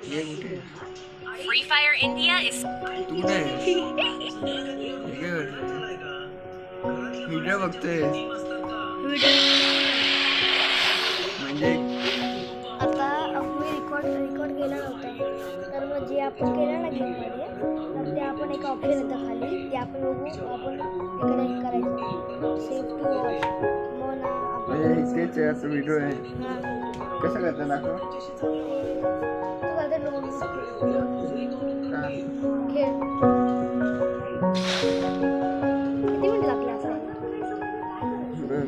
ये कुठे Free Fire India is तू कुठे आहेस? हे काय करतोय? व्हिडिओ बघतोय म्हणजे आता मी रिकॉर्ड केला नव्हता तर मग जे आपण केलं ना गेममध्ये तर ते आपण एक ऑप्शन येतं खाली ते आपण बघू आपण इकडे करायचं सेव्ह टू वॉच मग ना म्हणजे आपण तेच आहे असं व्हिडिओ आहे हां कसं करता दाखव तू आता लोन का खेळ किती मिनिट लागले असायला बघ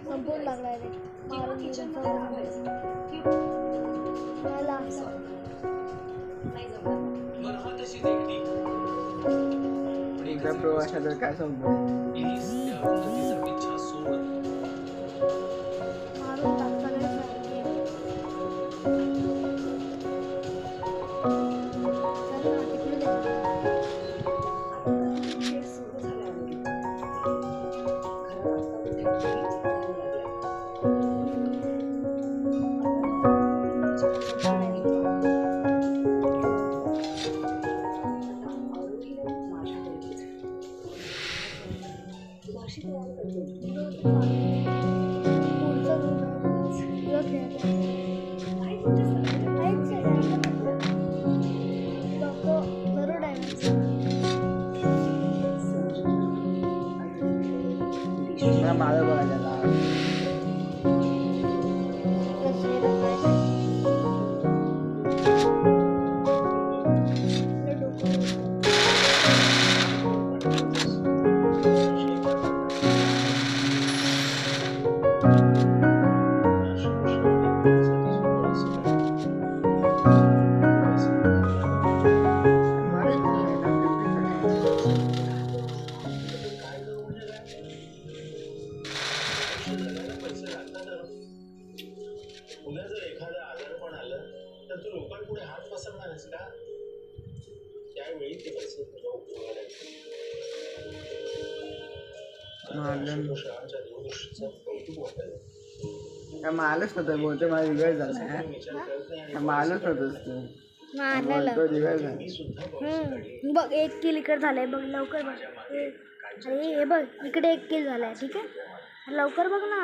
संपूर्ण लागला रे मारून बिरून मला तुझा प्रवास तर काय संपत मारून टाक सगळेच नाही चल ना तिकडे जाऊ मला माझं बघायला उद्या जर एखादा आजारपण आलं तर तू लोकांपुढे हात पसरणारच का? त्यावेळी ते पैसे तुझ्या उपयोगाला शाळांच्या दूरदृष्टीचं कौतुक वाटायला मालच नव्हतं बोलतो मला रिव्हर्स झाला मालच नव्हतंच तू बोलतो रिव्हर्स झाला बघ एक किल इकडे झालंय बघ लवकर बघ अरे हे बघ इकडे एक किल झालाय ठीक आहे लवकर बघ ना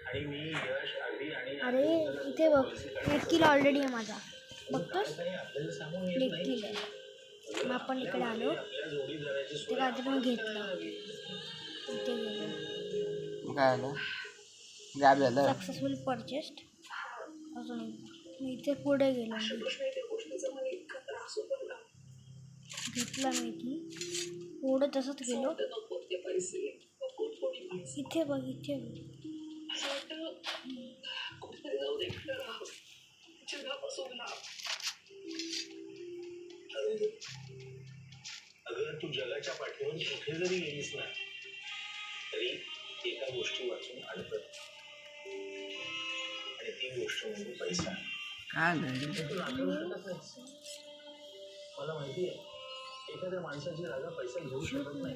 आणि मी यश आधी आणि अरे इथे बघ एक किल ऑलरेडी आहे माझा बघतोस आपल्याला सांगून एक किल आहे मग आपण इकडे आलो ते काहीतरी मी घेतलं इथे गेलो काय आलं गॅप झालं सक्सेसफुल परचेस्ड अजून मी इथे पुढे गेलो घेतला मी इथे पुढे तसंच गेलो इथे बघ इथे बघ अगं तू जगाच्या पाठीवर कुठे जरी गेलीस ना तरी एका गोष्टी वाचून अडकत आणि ती गोष्ट म्हणजे पैसा. काय झालं तू नाकारू शकत नाहीस. मला माहिती आहे एखाद्या माणसाची जागा पैसा घेऊ शकत नाही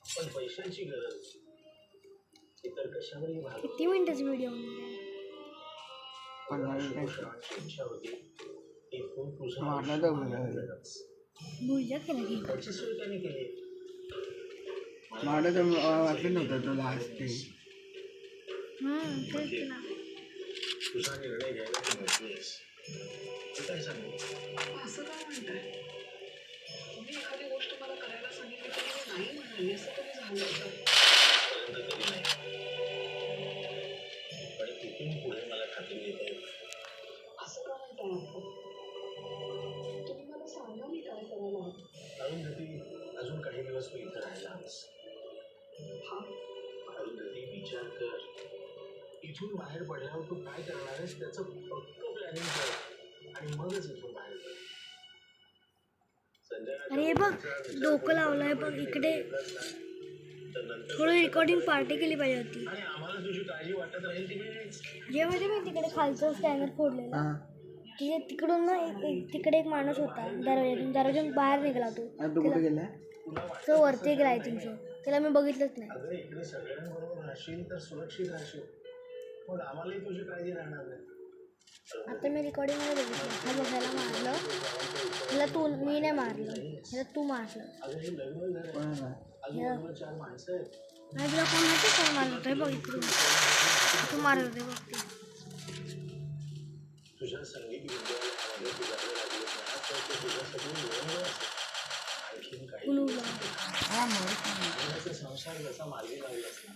पण पैशांची गरज इतर कशावरही भागत किती मिनिटाचा व्हिडिओ पण मला काय इच्छा होती ती खूप तुझं मारलं तर बरं. भुजा केला की त्याची सोय त्याने केली. मला तर वाटलं नव्हतं तो लास्ट ते तेच ना तुझा निर्णय घ्यायला तू मोकळीस. तू काय सांगू असं काय म्हणताय तुम्ही एखादी गोष्ट मला करायला सांगितली तरी मी नाही म्हणाली असं कधी झालं होतं पर्यंत तरी नाही पण तिथून पुढे मला खात्री देते असं का म्हणताय आपण तुम्ही मला सांगा मी काय करायला हवं. अरुंधती अजून काही दिवस मी इथं राहायला हवंस. हा अरुंधती विचार कर इथून बाहेर पडल्यावर तू काय करणार आहेस त्याचं पक्क प्लॅनिंग कर आणि मगच इथून बाहेर पड. अरे बघ डोकं लावलंय बघ इकडे थोडी रेकॉर्डिंग पार्टी केली पाहिजे होती आणि आम्हाला तुझी काळजी वाटत राहील ती वेळीच. जे म्हणजे मी तिकडे खालचं स्कॅनर फोडलेला तिथे तिकडून ना तिकडे एक माणूस होता दरवाजातून बाहेर निघाला तो आणि तू कुठे गेला तो वरती गेला आय थिंक सो त्याला मी बघितलंच नाही अगं इकडे सगळ्यांबरोबर राहशील तर सुरक्षित राहशील मग आम्हालाही तुझी काळजी राहणार नाही. आता मी रेकॉर्डिंगमध्ये बघितलं हा बघायला मारलं ह्याला तू मी नाही मारलं ह्याला तू मारलं कोणाला? नाही तुला कोण माहिती कोण मारलं होतं हे बघ इकडून तू मारत होते बघ ते तुझ्या संगीत विद्यालयामध्ये तुझ्याकडे लागले ना तर ते तुझ्यासाठी मिळून आणखीन काही कुलूला मुलाचा संसार जसा मार्गी लागलास ना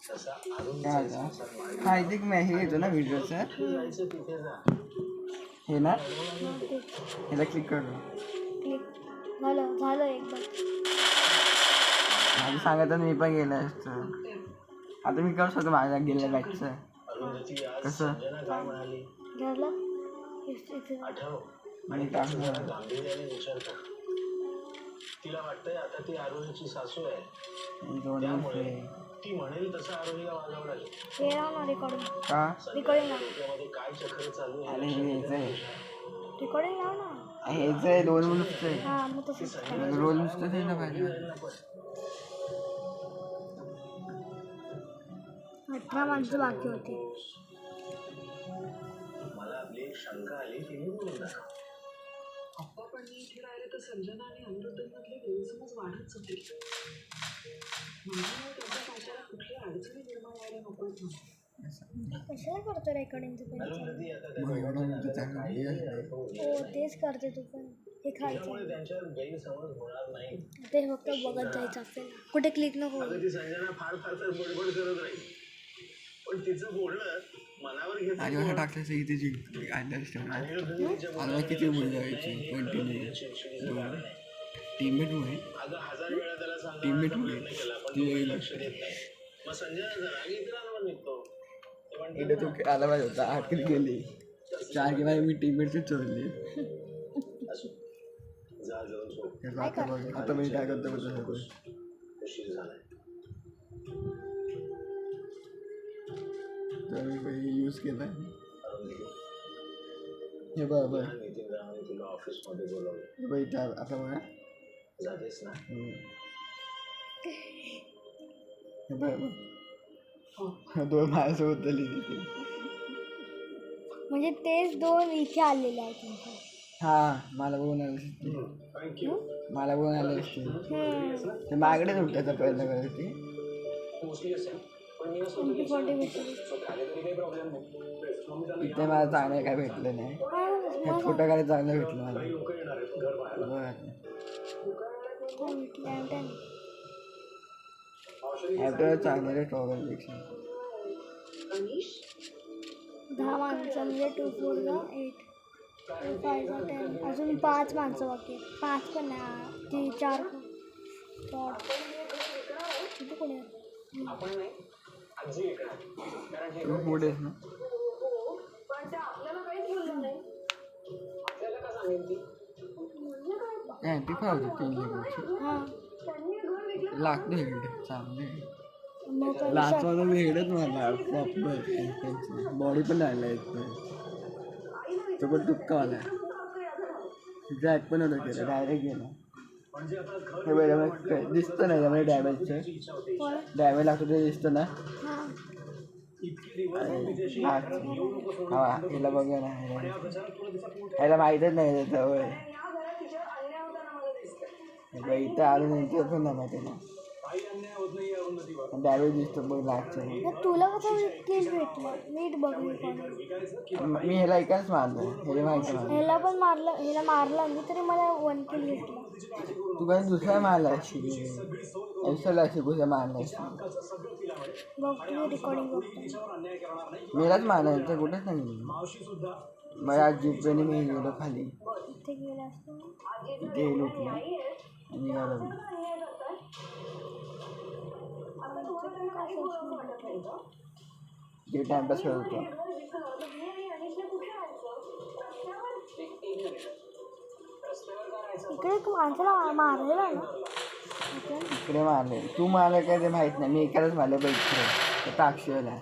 तसा काय अरुणचा आता? संसार मार्गी हा इथे एक हे येतो ना व्हिडिओचं जायचं तिथे जा हे ना ते ह्याला क्लिक करतो. क्लिक झालं एकदा माझं सांगत मी पण गेलं असतं. आता मी करू शकतो माझ्या गेल्या बॅचचं अरुंधती आज कसं संजना काय म्हणाली झालं इथे आठव मी टाकणार. गांभीर्याने विचार कर तिला वाटतंय आता ती आरोहीची सासू आहे दोन त्यामुळे ती म्हणेल तसं आरोहीला वागावं लागेल हे राव ना रेकॉर्डिंग का रेकॉर्डिंग लाव त्यामध्ये काय चक्र चालू आहे अरे हेच आहे रेकॉर्डिंग लाव ना हेच आहे दोन नुसतं आहे. हां मग तसंच करायचं. रोल नुसतं ते ना पाहिजे 18 माणसं बाकी होती मला आपली एक शंका आली ती मी बोलून दाखव पप्पा पण मी इथे राहिले तर संजना आणि अनिरुद्धमधले गैरसमज वाढत जातील माझ्यामुळे त्यांच्या संसारात कुठली अडचणी निर्माण व्हायला नकोत म्हणून कशाला करतो रेकॉर्डिंगचं पण अरुंधती आता मग एवढं मोठं चांगलं हे आहे. हो तेच करते तू पण हे खायचं त्यामुळे त्यांच्यावर गैरसमज होणार नाही ते फक्त बघत जायचं आपल्याला कुठे क्लिक नको अगं ती संजना फार फार तर बडबड करत राहील पण तिचं बोलणं मनावर घेत आणि असं टाकल्याचं इथे जिंकतो अंडरस्टँड मला किती बोल जायची कंटिन्यू टीममेट होईल अगं 1000 वेळा त्याला सांगा टीममेट प्रयत्न होईल केला पण ती तो येईल लक्ष देत नाही मग संजना राग इतरांवर निघतो ते म्हणतात इथे तो आला पाहिजे होता 8 किल गेली 4 किल मी टीममेटच चोरली असो जा जाऊन झोप आता मी काय करतो बघतो सगळं उशीर झालाय तर मी यूज केला अरुंधती हे बरोबर नितीन रावाने तुला ऑफिसमध्ये बोलवलं बघ इथं आता बघा जातेस ना हे बरोबर दोन माझ्यासोबत झाली तिथे म्हणजे तेच दोन इथे आलेले आहेत तुमच्या हा मला बघून आले असते थँक्यू मला बघून आले असते ते मागडेच उठायचा प्रयत्न करत होती मोस्टली असेल पण मी असं तुमची फोटो भेटली आले तरी काही प्रॉब्लेम नाही इथे मला चांगलं काय भेटलं नाही हे फोटो काय चांगलं भेटलं मला लोक येणार आहेत घर बाहेर ॲपवर चांगलं ट्रॉवलपेक्षा 10 माणसं म्हणजे 2 4 8 2 5 10 अजून 5 माणसं बाकी आहेत 5 पण नाही 4 किती कोणी आहेत? आपण नाही आजी येणार कारण हे तू पुढेच ना पण ते आपल्याला काहीच बोललं नाही आपल्याला का सांगेल ती ती काय होती 3 लेवलची हां लागतं हेड चांगलं आहे मग काय लास्ट वाला वेगळंच मला प्रॉपर त्यांची बॉडी पण राहिला येतं तो पण तुक्कावाला आहे जॅक पण होतं केलं डायरेक्ट गेला हे बरं दिसतं नाही त्यामुळे डॅमेजचं डॅमेज लागतो ते दिसतं ना हां हा हिला बघा ना ह्याला माहीतच नाही त्याचं होय इथं आलं नंतर पण ना माहिती ना डॅमेज दिसतो बघ लागतं मग तुला कसं केस भेटलं नीट बघ मी ह्याला एकाच मारलं हे माहिती मला ह्याला पण मारलं ह्याला मारलं मी तरी मला 1 किल भेटलं तू काही दुसरा मारला असशील ऐसाला अशी कुठे मारला असशील बघ मी रेकॉर्डिंग बघतो मीलाच मारला तर कुठेच नाही गेली मला आज जिपेने मी गेलो खाली इथे गेला असतो इथे लुटलं आणि निघालो मी. जे टाइमपास करत होतो इकडे एक माणसाला मारलेला ना इकडे मारले तू मारलं काय ते माहीत नाही मी एकालाच मारलं बघ इकडे ताक्षीला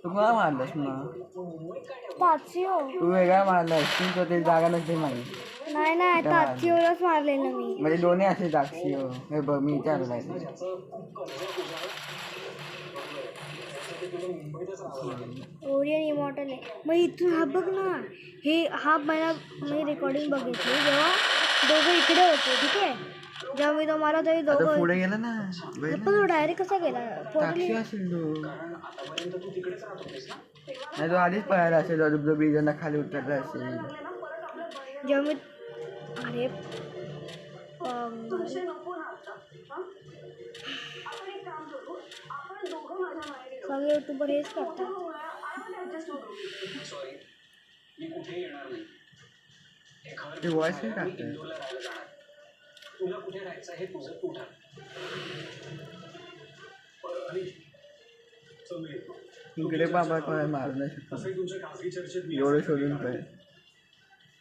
तू मला मारलंस मग ताचिओ तू वेगळा मारलास तू तर ते जागा नसते माहीत नाही ताचिओलाच मारलेलं मी म्हणजे दोन्ही असे ताक्षी हे बघ मी इथे आलेला आहे ओरियन इमॉर्टल आहे. मग इथून हा बघ ना, हे हा मला मी रेकॉर्डिंग बघितली जेव्हा दोघं इकडे होते, ठीक आहे. जेव्हा मी तुम्हाला तरी आता दोघं पुढे गेला ना पण तो डायरेक्ट कसा गेला साक्षी असेल तो. नाही तो आधीच पळायला असेल, जो बीजांना खाली उतरला असेल. जेव्हा मी अरे सगळे युट्यूबर हेच करतात. सॉरी, मी कुठेही येणार नाही. हे घर ते वॉइस काय टाकतंय? इंदोरला राहायला जाणार. तुला कुठे राहायचं हे तुझं तू ठरव. आणि चल मी येतो. इकडे बाबा कोणाला मारू नाही शकतो तसंही तुमच्या खासगी चर्चेत मी एवढं शोधून पण.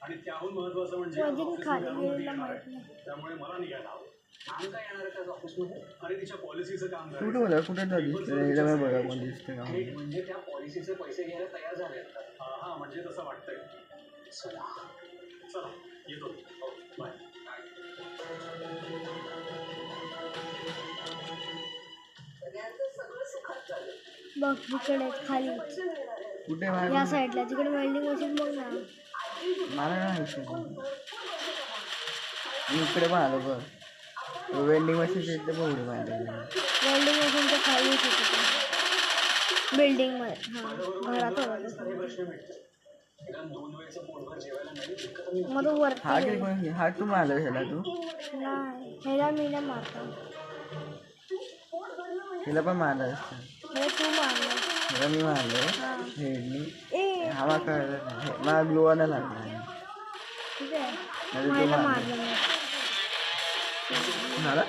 आणि त्याहून महत्वाचं म्हणजे अजून खाली गेलेला माहित नाही. त्यामुळे मला निघायला हवं. काम काय येणार आहे ऑफिसमध्ये? अरे तिच्या पॉलिसीचं काम कुठं बोला कुठं जाऊ दिसतं एकदा मी बघा कोण दिसतं का थेट म्हणजे त्या पॉलिसीचे पैसे घ्यायला तयार झाले. हा म्हणजे तसं वाटतंय. चला चला येतो. बाय. बघ इकडे खाली कुठे मार या साईडला तिकडे वेल्डिंग मशीन बघ ना. मला नाही इकडे पण आलो बघ. वेल्डिंग मशीन इथे पण उडी मारली. वेल्डिंग मशीनच्या खाली होती बिल्डिंग मध्ये. हां घरात होता. मग तो वरती हा गेला. की कोण हा तू मारला ह्याला तू नाही ह्याला मी नाही मारता. हिला पण मारला असतं. हे तू मारलं. ह्याला मी मारलं हां हेडनी. ए हा मला कळलं नाही मला ग्लोवाला लागला. ठीक आहे. नाही मला तो मारलं मी. झाला.